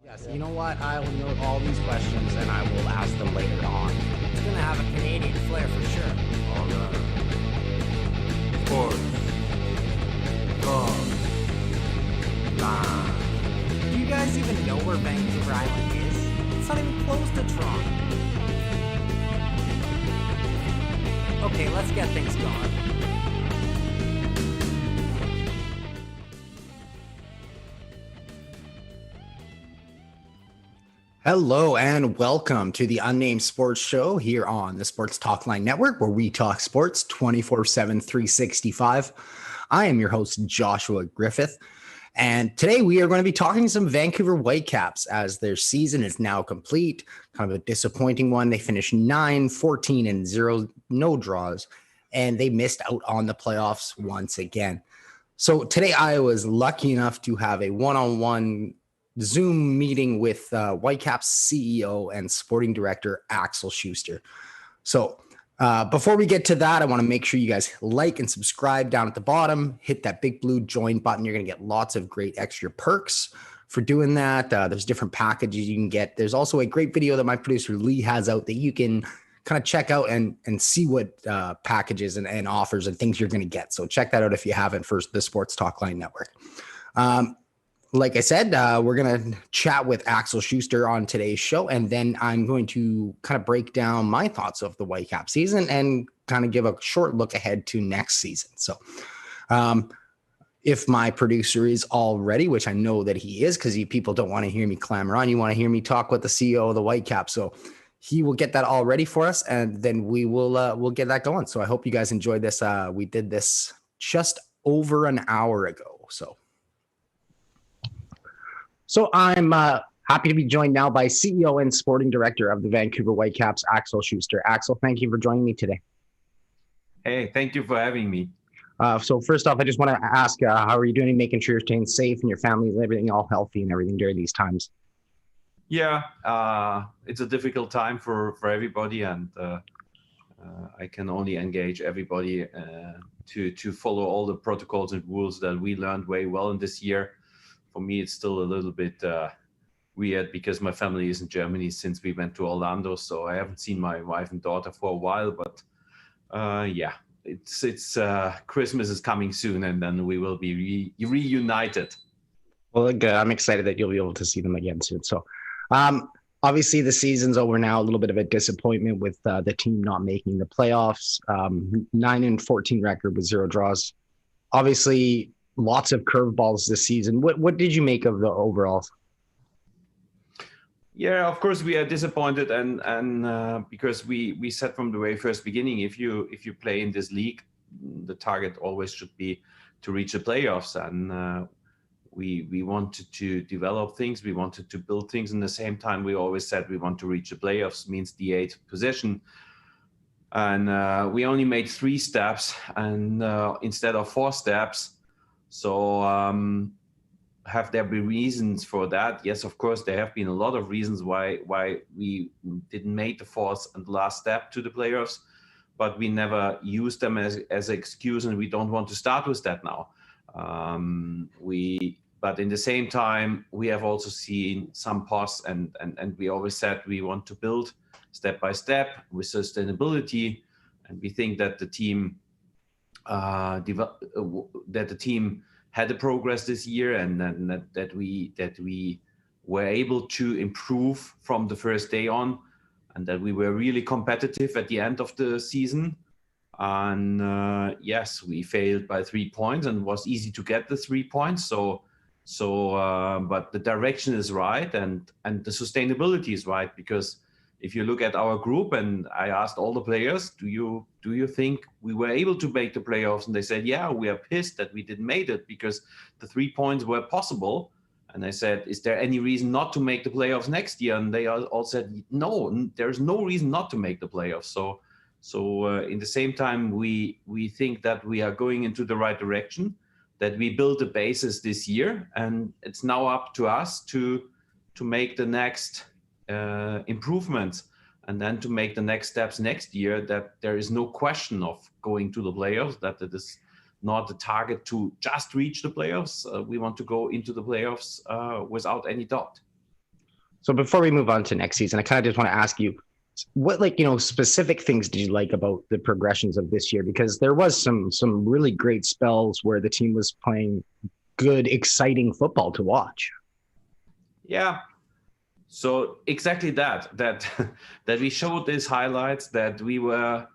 Yes, you know what? I will note all these questions and I will ask them later on. It's gonna have a Canadian flair for sure. All right. Sports. Talk. Live. Do you guys even know where Vancouver Island is? It's not even close to Toronto. Okay, let's get things going. Hello and welcome to the Unnamed Sports Show here on the Sports Talk Line Network, where we talk sports 24/7, 365. I am your host, Joshua Griffith. And today we are going to be talking some Vancouver Whitecaps as their season is now complete. Kind of a disappointing one. They finished 9-14-0, no draws, and they missed out on the playoffs once again. So today I was lucky enough to have a one-on-one Zoom meeting with Whitecaps CEO and sporting director Axel Schuster. So before we get to that, I want to make sure you guys like and subscribe down at the bottom. Hit that big blue join button. You're going to get lots of great extra perks for doing that. There's different packages you can get. There's also a great video that my producer Lee has out that you can kind of check out and see what packages and offers and things you're going to get. So check that out if you haven't, for the Sports Talk Line Network. Like I said, we're going to chat with Axel Schuster on today's show, and then I'm going to kind of break down my thoughts of the Whitecap season and kind of give a short look ahead to next season. So if my producer is all ready, which I know that he is, because you people don't want to hear me clamor on, you want to hear me talk with the CEO of the Whitecaps. So he will get that all ready for us, and then we'll get that going. So I hope you guys enjoyed this. We did this just over an hour ago. So I'm happy to be joined now by CEO and sporting director of the Vancouver Whitecaps, Axel Schuster. Axel, thank you for joining me today. Hey, thank you for having me. So first off, I just want to ask, how are you doing, making sure you're staying safe and your family and everything all healthy and everything during these times? Yeah, it's a difficult time for everybody, and I can only engage everybody to follow all the protocols and rules that we learned very well in this year. For me, it's still a little bit weird because my family is in Germany since we went to Orlando, so I haven't seen my wife and daughter for a while. But yeah, it's Christmas is coming soon, and then we will be reunited. Well, good. I'm excited that you'll be able to see them again soon. So, obviously, the season's over now. A little bit of a disappointment with the team not making the playoffs. 9-14 record with 0 draws. Obviously, lots of curveballs this season. What did you make of the overall? Yeah, of course we are disappointed, and because we said from the very first beginning, if you play in this league, the target always should be to reach the playoffs, and we wanted to develop things, we wanted to build things. In the same time, we always said we want to reach the playoffs, means the 8th position, and we only made 3 steps, and instead of 4 steps. So have there been reasons for that? Yes, of course, there have been a lot of reasons why we didn't make the 4th and last step to the playoffs, but we never used them as an excuse, and we don't want to start with that now. But in the same time, we have also seen some pause, and we always said we want to build step by step with sustainability, and we think that the team had a progress this year, and that we were able to improve from the first day on, and that we were really competitive at the end of the season. And yes, we failed by 3 points, and it was easy to get the 3 points. But the direction is right, and the sustainability is right, because if you look at our group, and I asked all the players, do you think we were able to make the playoffs? And they said, yeah, we are pissed that we didn't make it because the 3 points were possible. And I said, is there any reason not to make the playoffs next year? And they all said, no, there's no reason not to make the playoffs. So in the same time, we think that we are going into the right direction, that we built a basis this year, and it's now up to us to make the next improvements, and then to make the next steps next year, that there is no question of going to the playoffs, that it is not the target to just reach the playoffs. We want to go into the playoffs without any doubt. So before we move on to next season, I kind of just want to ask you, what specific things did you like about the progressions of this year? Because there was some really great spells where the team was playing good, exciting football to watch. Yeah. So exactly that we showed these highlights, that we were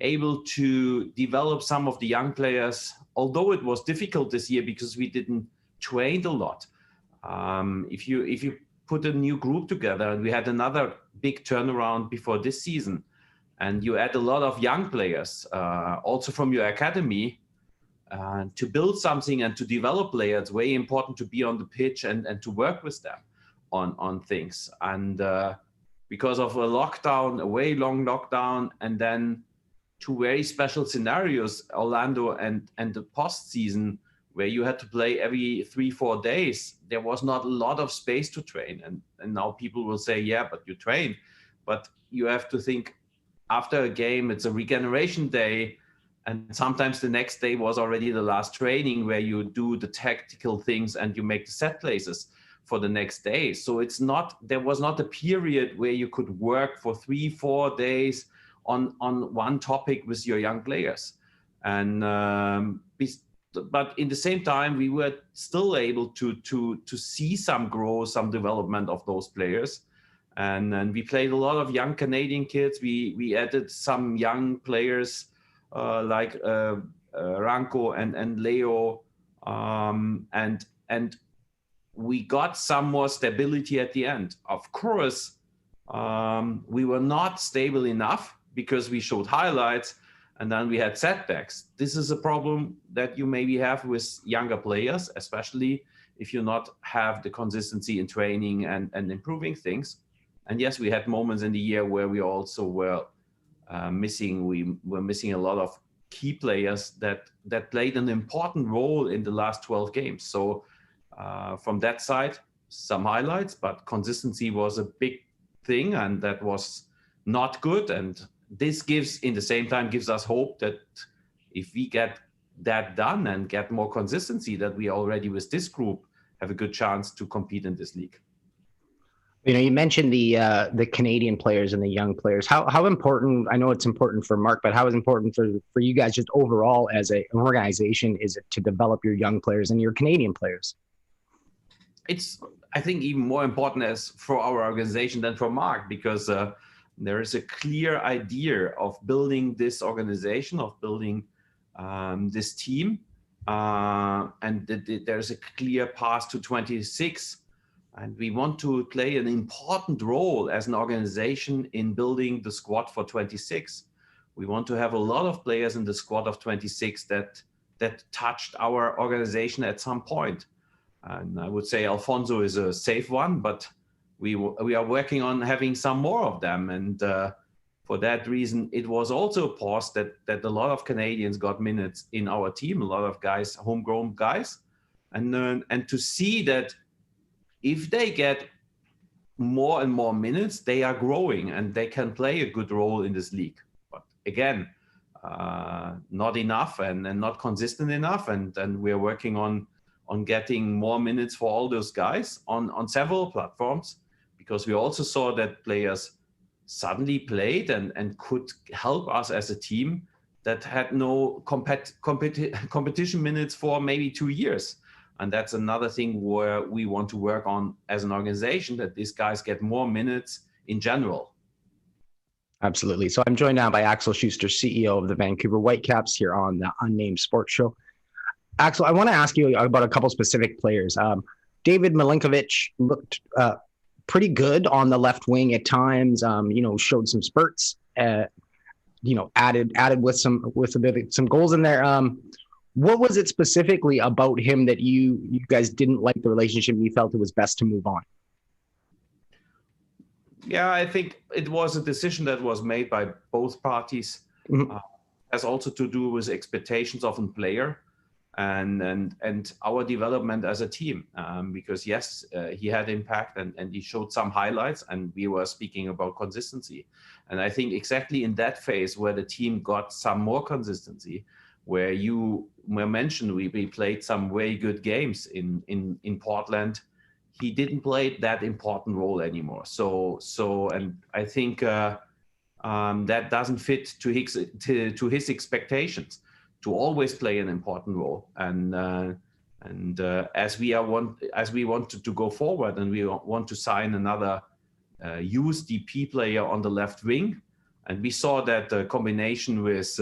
able to develop some of the young players, although it was difficult this year because we didn't train a lot. If you put a new group together, and we had another big turnaround before this season, and you add a lot of young players, also from your academy, to build something and to develop players, it's way important to be on the pitch and to work with them on things. And because of a way long lockdown, and then two very special scenarios, Orlando and the postseason, where you had to play every 3-4 days, there was not a lot of space to train. And now people will say, yeah, but you train. But you have to think, after a game, it's a regeneration day. And sometimes the next day was already the last training, where you do the tactical things and you make the set places for the next day. So there was not a period where you could work for 3-4 days on one topic with your young players. And but in the same time, we were still able to see some growth, some development of those players. And we played a lot of young Canadian kids. We added some young players like Ranko and Leo, and we got some more stability at the end. Of course, we were not stable enough because we showed highlights and then we had setbacks. This is a problem that you maybe have with younger players, especially if you not have the consistency in training and improving things. And yes, we had moments in the year where we also were missing. We were missing a lot of key players that played an important role in the last 12 games. So from that side, some highlights, but consistency was a big thing, and that was not good. And this in the same time gives us hope that if we get that done and get more consistency, that we already with this group have a good chance to compete in this league. You mentioned the Canadian players and the young players. How important, I know it's important for Mark, but how is important for you guys just overall as an organization is it to develop your young players and your Canadian players? It's, I think, even more important as for our organization than for Mark, because there is a clear idea of building this organization, of building this team, and there's a clear path to 26. And we want to play an important role as an organization in building the squad for 26. We want to have a lot of players in the squad of 26 that touched our organization at some point. And I would say Alfonso is a safe one, but we are working on having some more of them. And for that reason, it was also a pause that a lot of Canadians got minutes in our team, a lot of guys, homegrown guys. And to see that if they get more and more minutes, they are growing and they can play a good role in this league. But again, not enough and not consistent enough. And we're working on getting more minutes for all those guys on several platforms, because we also saw that players suddenly played and could help us as a team that had no competition minutes for maybe 2 years. And that's another thing where we want to work on as an organization, that these guys get more minutes in general. Absolutely. So I'm joined now by Axel Schuster, CEO of the Vancouver Whitecaps, here on the Unnamed Sports Show. Axel, I want to ask you about a couple specific players. David Milinkovic looked pretty good on the left wing at times. Showed some spurts. Added with some goals in there. What was it specifically about him that you guys didn't like the relationship? You felt it was best to move on? Yeah, I think it was a decision that was made by both parties. Mm-hmm. Has also to do with expectations of a player and our development as a team. Because yes, he had impact and he showed some highlights, and we were speaking about consistency. And I think exactly in that phase where the team got some more consistency, where you mentioned we played some very good games in Portland. he didn't play that important role anymore. And I think that doesn't fit to his expectations to always play an important role. And as we wanted to go forward and we want to sign another used DP player on the left wing, and we saw that the combination with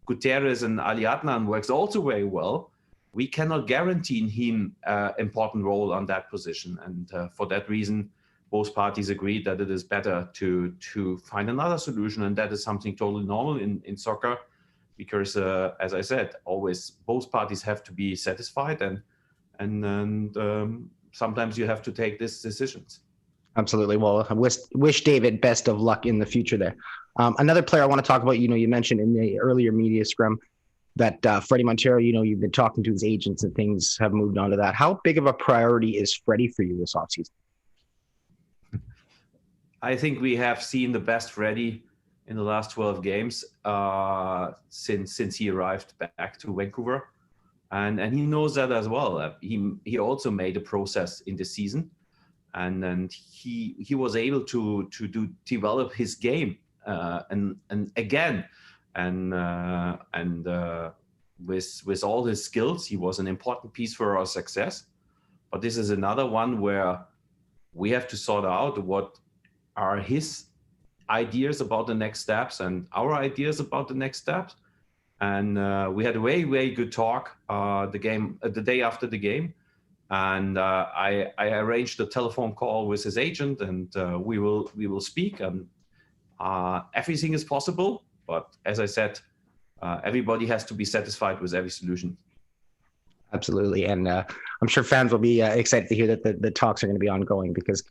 Gutierrez and Ali Adnan works also very well. We cannot guarantee him an important role on that position. And for that reason, both parties agreed that it is better to find another solution. And that is something totally normal in soccer, because as I said, always both parties have to be satisfied, and sometimes you have to take these decisions. Absolutely. Well, I wish David best of luck in the future there. Another player I want to talk about, you mentioned in the earlier media scrum that Freddie Montero, you've been talking to his agents and things have moved on to that. How big of a priority is Freddie for you this offseason? I think we have seen the best Freddie in the last 12 games since he arrived back to Vancouver. And he knows that as well. He also made a process in the season, and he was able to develop his game and again. And with all his skills, he was an important piece for our success. But this is another one where we have to sort out what are his ideas about the next steps and our ideas about the next steps. And we had a very, very good talk the day after the game. And I arranged a telephone call with his agent, and we will speak. And everything is possible. But as I said, everybody has to be satisfied with every solution. Absolutely. And I'm sure fans will be excited to hear that the talks are going to be ongoing, because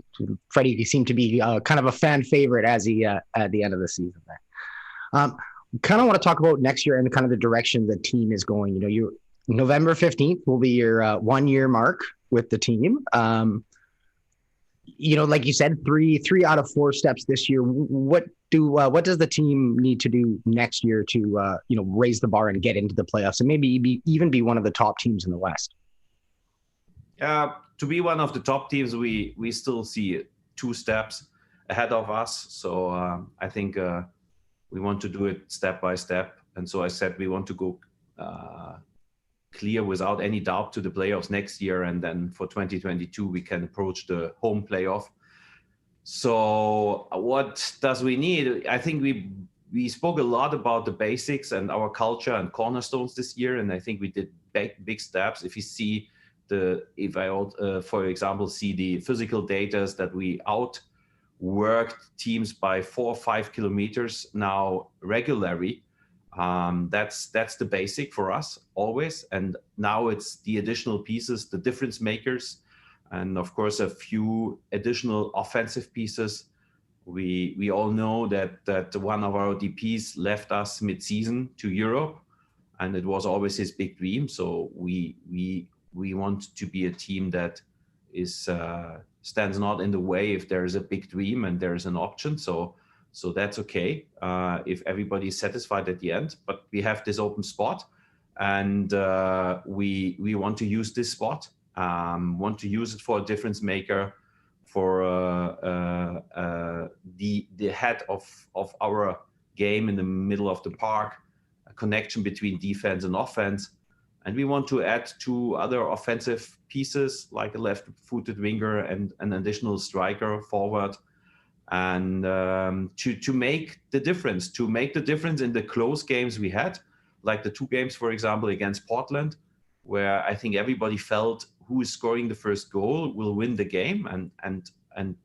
Freddie seemed to be kind of a fan favorite as he at the end of the season there. Kind of want to talk about next year and kind of the direction the team is going. November 15th will be your 1 year mark with the team. Like you said, three out of 4 steps this year. What does the team need to do next year to raise the bar and get into the playoffs and maybe even be one of the top teams in the West? To be one of the top teams, we still see 2 steps ahead of us. So I think we want to do it step by step. And so I said we want to go clear without any doubt to the playoffs next year, and then for 2022 we can approach the home playoff. So what does we need? I think we spoke a lot about the basics and our culture and cornerstones this year, and I think we did big steps. If you see for example, see the physical data that we outworked teams by 4 or 5 kilometers now regularly. That's the basic for us always, and now it's the additional pieces, the difference makers, and of course a few additional offensive pieces. We all know that one of our DPs left us mid-season to Europe, and it was always his big dream. So we want to be a team that stands not in the way if there is a big dream and there is an option. So that's okay if everybody is satisfied at the end. But we have this open spot, and we want to use this spot. Want to use it for a difference maker, for the head of our game in the middle of the park, a connection between defense and offense. And we want to add 2 other offensive pieces, like a left-footed winger and an additional striker forward. And to make the difference in the close games we had, like the 2 games, for example, against Portland, where I think everybody felt who is scoring the first goal will win the game, and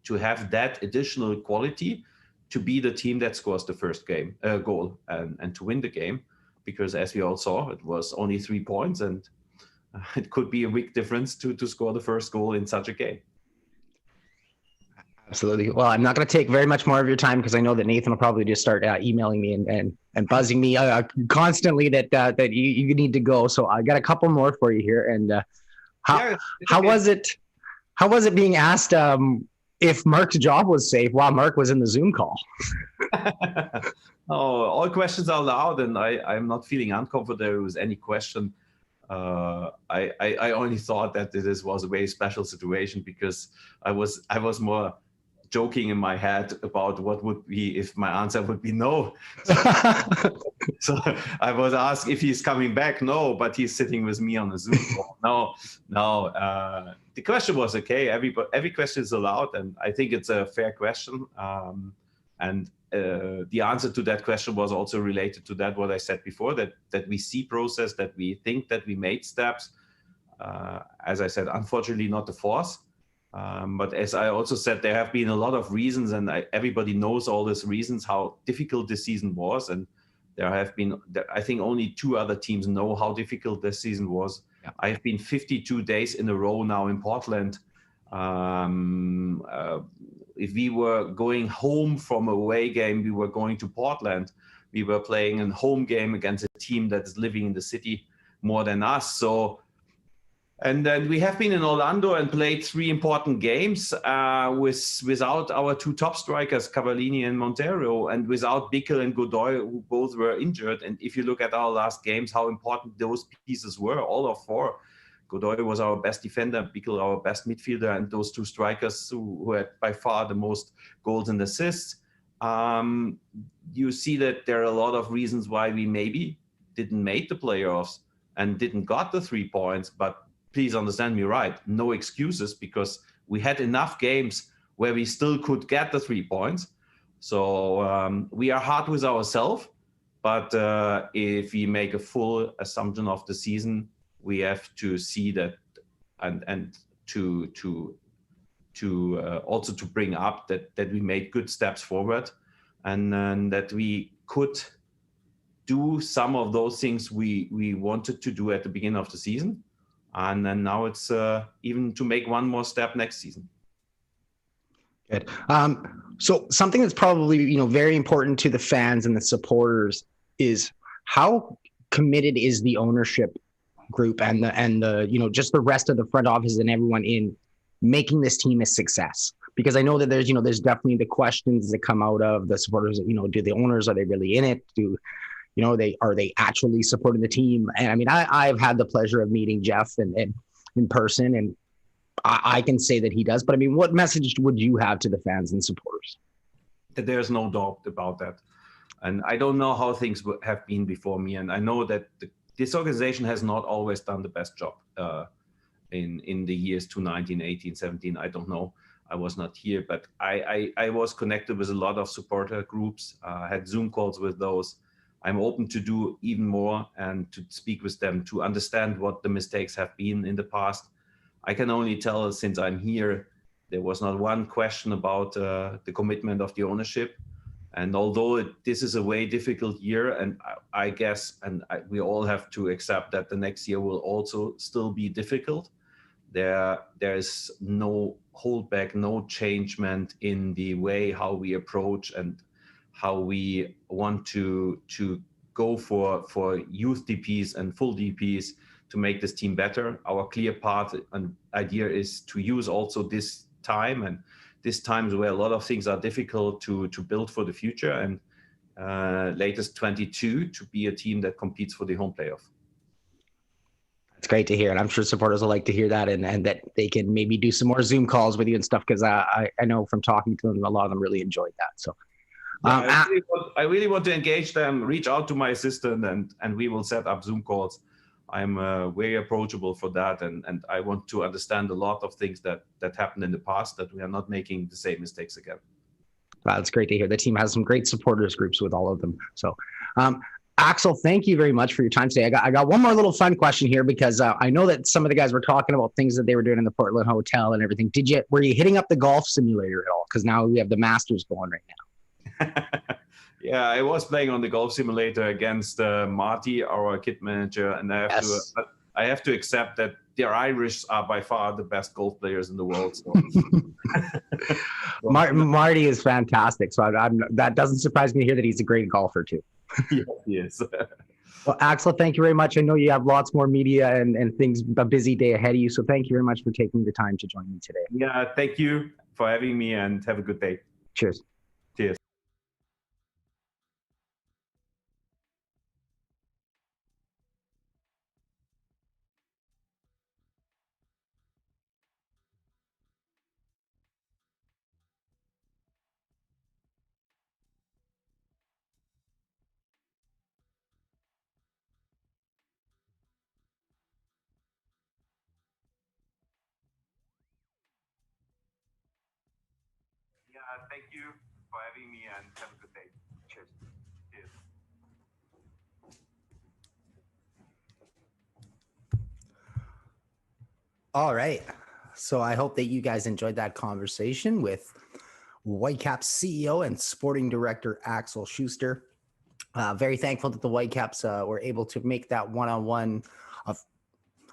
to have that additional quality to be the team that scores the first goal and to win the game, because as we all saw, it was only 3 points, and it could be a big difference to score the first goal in such a game. Absolutely. Well, I'm not going to take very much more of your time, because I know that Nathan will probably just start emailing me and buzzing me constantly that you need to go. So I got a couple more for you here. And how was it being asked if Mark's job was safe while Mark was in the Zoom call? All questions are allowed, and I'm not feeling uncomfortable with any question. I only thought that this was a very special situation because I was more joking in my head about what would be if my answer would be no. So I was asked if he's coming back. No, but he's sitting with me on a Zoom call. No. The question was okay. Every question is allowed, and I think it's a fair question. And the answer to that question was also related to that what I said before, that we see process, that we think that we made steps. As I said, unfortunately not the force. But as I also said, there have been a lot of reasons, and everybody knows all these reasons how difficult this season was. And there have been, I think, only 2 other teams know how difficult this season was. Yeah. I have been 52 days in a row now in Portland. If we were going home from a away game, we were going to Portland. We were playing a home game against a team that is living in the city more than us. So, and then we have been in Orlando and played 3 important games without our 2 top strikers, Cavallini and Montero, and without Bickel and Godoy, who both were injured. And if you look at our last games, how important those pieces were, all of 4. Godoy was our best defender, Bickel our best midfielder, and those 2 strikers who had by far the most goals and assists. You see that there are a lot of reasons why we maybe didn't make the playoffs and didn't got the 3 points, but please understand me right, no excuses, because we had enough games where we still could get the 3 points. So we are hard with ourselves, but if we make a full assumption of the season, we have to see that and to also to bring up that we made good steps forward, and that we could do some of those things we wanted to do at the beginning of the season. And then now it's even to make one more step next season. Good. So something that's probably, very important to the fans and the supporters is how committed is the ownership group and the just the rest of the front office and everyone in making this team a success? Because I know that there's definitely the questions that come out of the supporters. Do the owners, are they really in it? Are they actually supporting the team? And I mean, I've had the pleasure of meeting Jeff and in person, and I can say that he does. But I mean, what message would you have to the fans and supporters? There's no doubt about that. And I don't know how things have been before me. And I know that this organization has not always done the best job in the years 2019, 18, 17. I don't know. I was not here, but I was connected with a lot of supporter groups, had Zoom calls with those. I'm open to do even more and to speak with them to understand what the mistakes have been in the past. I can only tell, since I'm here, there was not one question about the commitment of the ownership. And although this is a way difficult year, and I guess, we all have to accept that the next year will also still be difficult, there is no holdback, no changement in the way how we approach and how we want to go for youth DPs and full DPs to make this team better. Our clear path and idea is to use also this time, and this times where a lot of things are difficult to build for the future, and latest 22 to be a team that competes for the home playoff. It's great to hear, and I'm sure supporters will like to hear that, and that they can maybe do some more Zoom calls with you and stuff, because I know from talking to them, a lot of them really enjoyed that. So I really want to engage them, reach out to my assistant, and we will set up Zoom calls. I'm very approachable for that, and I want to understand a lot of things that happened in the past, that we are not making the same mistakes again. Wow, it's great to hear. The team has some great supporters groups with all of them. So, Axel, thank you very much for your time today. I got one more little fun question here, because I know that some of the guys were talking about things that they were doing in the Portland hotel and everything. Were you hitting up the golf simulator at all? Because now we have the Masters going right now. Yeah, I was playing on the golf simulator against Marty, our kit manager, and I have to accept that the Irish are by far the best golf players in the world. So. Marty is fantastic. So that doesn't surprise me to hear that he's a great golfer too. Yeah, he is. Well, Axel, thank you very much. I know you have lots more media and things, a busy day ahead of you. So thank you very much for taking the time to join me today. Yeah, thank you for having me, and have a good day. Cheers. Cheers. Thank you for having me, and have a good day. Cheers. Cheers. All right. So I hope that you guys enjoyed that conversation with Whitecaps CEO and sporting director Axel Schuster. Very thankful that the Whitecaps were able to make that one-on-one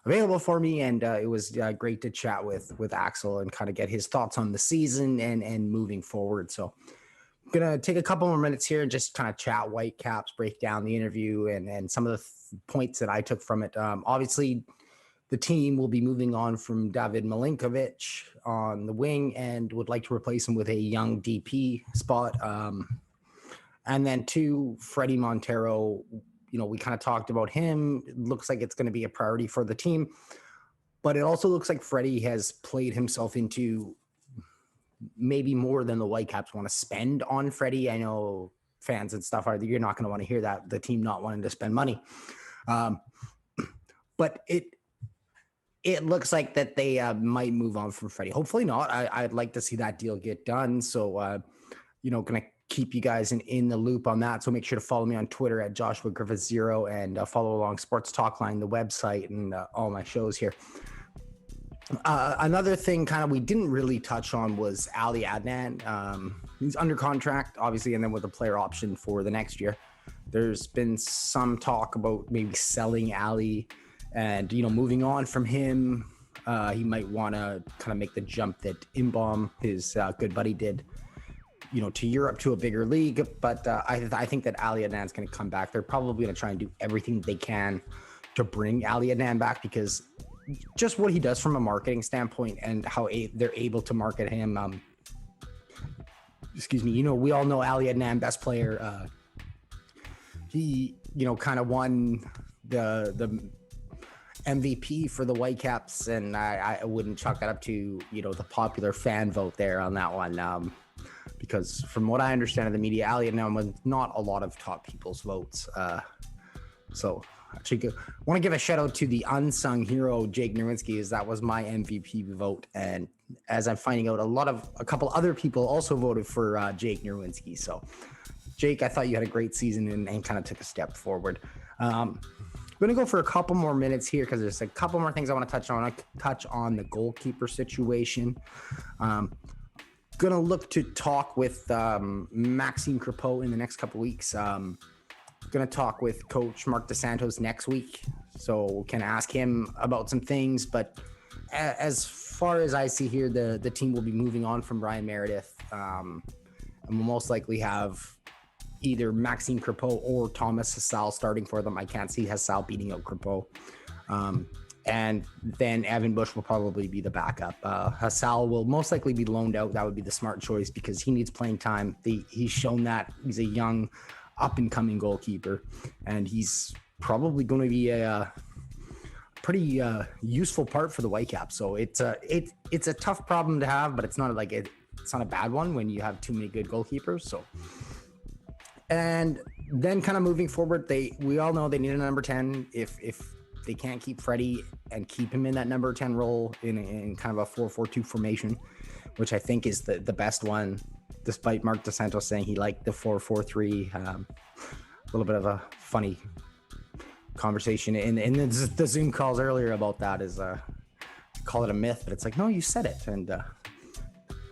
available for me, and it was great to chat with Axel and kind of get his thoughts on the season and moving forward. So I'm gonna take a couple more minutes here and just kind of chat Whitecaps, break down the interview and some of the points that I took from it. Obviously, the team will be moving on from David Milinkovic on the wing and would like to replace him with a young DP spot. And then Freddie Montero, we kind of talked about him. It looks like it's going to be a priority for the team, but it also looks like Freddie has played himself into maybe more than the Whitecaps want to spend on Freddie. I know fans and stuff you're not going to want to hear that, the team not wanting to spend money. But it looks like that they might move on from Freddie. Hopefully not. I'd like to see that deal get done. So, going to keep you guys in the loop on that. So make sure to follow me on Twitter at Joshua Griffith 0 and follow along Sports Talk Line, the website, and all my shows here. Another thing kind of we didn't really touch on was Ali Adnan. He's under contract, obviously, and then with a player option for the next year. There's been some talk about maybe selling Ali and, moving on from him. He might want to kind of make the jump that Imbaum, his good buddy, did, to Europe, to a bigger league. But I think that Ali Adnan's going to come back. They're probably going to try and do everything they can to bring Ali Adnan back, because just what he does from a marketing standpoint and how they're able to market him. Excuse me. We all know Ali Adnan, best player. He, kind of won the MVP for the Whitecaps, and I wouldn't chalk that up to, the popular fan vote there on that one. Because from what I understand of the media, Ali Adnan was not a lot of top people's votes. So actually, want to give a shout out to the unsung hero, Jake Nerwinski, as that was my MVP vote. And as I'm finding out, a couple other people also voted for Jake Nerwinski. So Jake, I thought you had a great season and kind of took a step forward. I'm going to go for a couple more minutes here because there's a couple more things I want to touch on. I touch on the goalkeeper situation. Going to look to talk with Maxime Crepeau in the next couple weeks. Going to talk with Coach Mark DeSantos next week, so can ask him about some things. But as far as I see here, the team will be moving on from Brian Meredith, and will most likely have either Maxime Crepeau or Thomas Hassal starting for them. I can't see Hassal beating out Crepeau. And then Evan Bush will probably be the backup. Hassal will most likely be loaned out. That would be the smart choice because he needs playing time. He's shown that he's a young, up-and-coming goalkeeper, and he's probably going to be a pretty useful part for the Whitecaps. So it's a tough problem to have, but it's not it's not a bad one when you have too many good goalkeepers. So, and then kind of moving forward, we all know they need a number 10. If they can't keep Freddie and keep him in that number 10 role in kind of a 4-4-2 formation, which I think is the best one, despite Mark DeSantos saying he liked the 4-4-3. A little bit of a funny conversation in the Zoom calls earlier about that is call it a myth, but it's like, no, you said it. And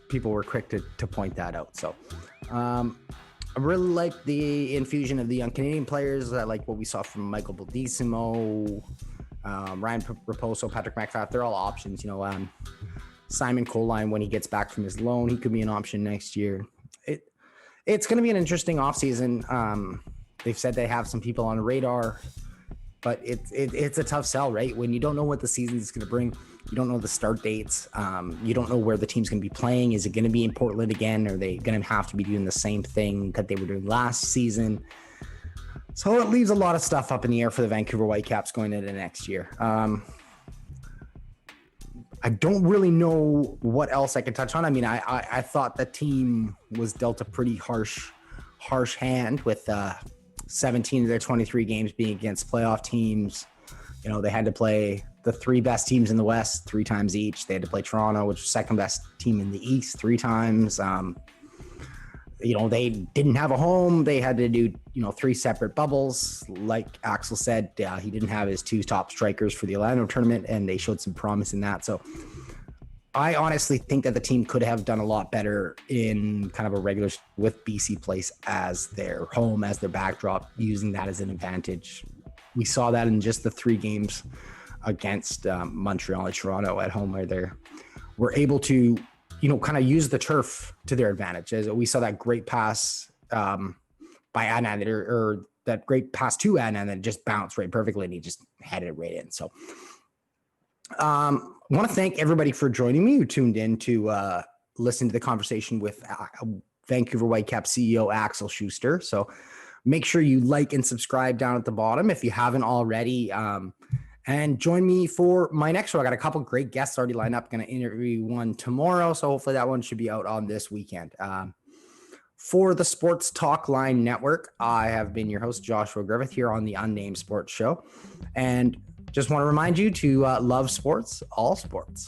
people were quick to point that out. So I really like the infusion of the young Canadian players. I like what we saw from Michael Baldissimo, Ryan Raposo, Patrick McFadden. They're all options. Simon Colline, when he gets back from his loan, he could be an option next year. It's going to be an interesting offseason. They've said they have some people on the radar, but it's a tough sell, right? When you don't know what the season is going to bring, you don't know the start dates. You don't know where the team's going to be playing. Is it going to be in Portland again? Are they going to have to be doing the same thing that they were doing last season? So it leaves a lot of stuff up in the air for the Vancouver Whitecaps going into next year. I don't really know what else I can touch on. I mean, I thought the team was dealt a pretty harsh hand with 17 of their 23 games being against playoff teams. They had to play the three best teams in the West 3 times each. They had to play Toronto, which was second best team in the East 3 times. they didn't have a home. They had to do, 3 separate bubbles. Like Axel said, he didn't have his 2 top strikers for the Orlando tournament, and they showed some promise in that. So I honestly think that the team could have done a lot better in kind of a regular with BC Place as their home, as their backdrop, using that as an advantage. We saw that in just the 3 games against Montreal and Toronto at home, where they were able to, kind of use the turf to their advantage. As we saw that great pass by Adnan, or that great pass to Adnan that just bounced right perfectly, and he just headed it right in. So I want to thank everybody for joining me who tuned in to listen to the conversation with Vancouver Whitecaps CEO Axel Schuster. So make sure you like and subscribe down at the bottom if you haven't already. And join me for my next show. I got a couple great guests already lined up. Going to interview one tomorrow, so hopefully that one should be out on this weekend. For the Sports Talk Line Network, I have been your host, Joshua Griffith, here on the Unnamed Sports Show. And just want to remind you to love sports, all sports.